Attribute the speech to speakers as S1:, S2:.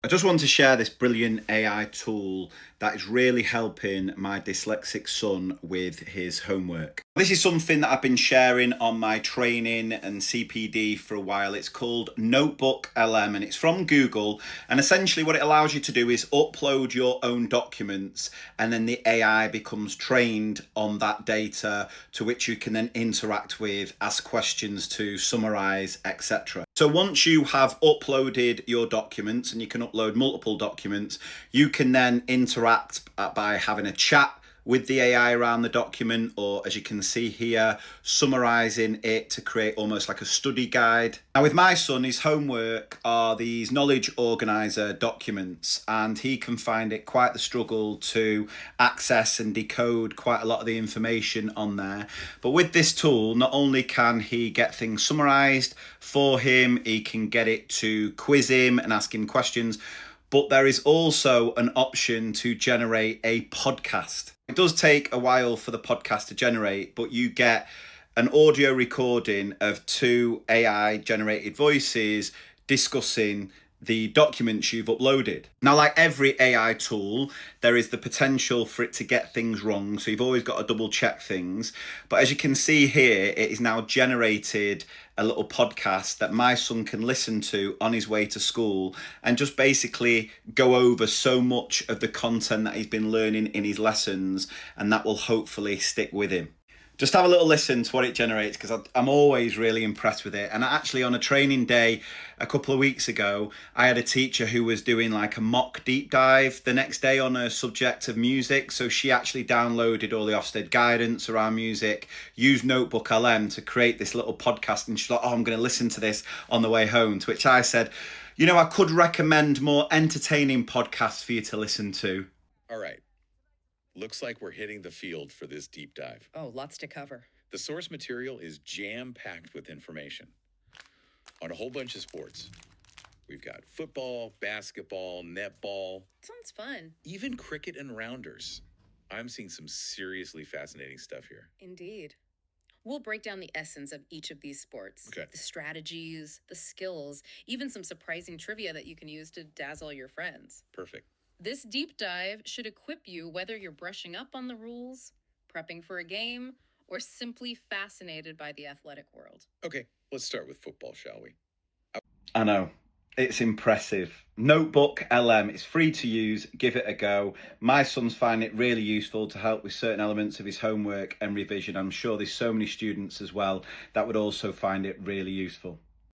S1: I just want to share this brilliant AI tool that is really helping my dyslexic son with his homework. This is something that I've been sharing on my training and CPD for a while. It's called NotebookLM and it's from Google. And essentially what it allows you to do is upload your own documents and then the AI becomes trained on that data to which you can then interact with, ask questions to, summarize, etc. So once you have uploaded your documents, and you can upload multiple documents, you can then interact by having a chat with the AI around the document, or as you can see here, summarizing it to create almost like a study guide. Now with my son, his homework are these knowledge organizer documents, and he can find it quite the struggle to access and decode quite a lot of the information on there. But with this tool, not only can he get things summarized for him, he can get it to quiz him and ask him questions, but there is also an option to generate a podcast. It does take a while for the podcast to generate, but you get an audio recording of two AI generated voices discussing the documents you've uploaded. Now, like every AI tool, there is the potential for it to get things wrong, so you've always got to double check things. But as you can see here, it is now generated a little podcast that my son can listen to on his way to school and just basically go over so much of the content that he's been learning in his lessons, and that will hopefully stick with him. Just have a little listen to what it generates, because I'm always really impressed with it. And actually on a training day a couple of weeks ago, I had a teacher who was doing like a mock deep dive the next day on a subject of music. So she actually downloaded all the Ofsted guidance around music, used NotebookLM to create this little podcast. And she's like, oh, I'm going to listen to this on the way home. To which I said, you know, I could recommend more entertaining podcasts for you to listen to.
S2: All right. Looks like we're hitting the field for this deep dive.
S3: Oh, lots to cover.
S2: The source material is jam-packed with information on a whole bunch of sports. We've got football, basketball, netball.
S3: Sounds fun.
S2: Even cricket and rounders. I'm seeing some seriously fascinating stuff here.
S3: Indeed. We'll break down the essence of each of these sports.
S2: Okay.
S3: The strategies, the skills, even some surprising trivia that you can use to dazzle your friends.
S2: Perfect.
S3: This deep dive should equip you whether you're brushing up on the rules, prepping for a game, or simply fascinated by the athletic world.
S2: Okay, let's start with football, shall we?
S1: I know, it's impressive. NotebookLM, it's free to use, give it a go. My son's find it really useful to help with certain elements of his homework and revision. I'm sure there's so many students as well that would also find it really useful.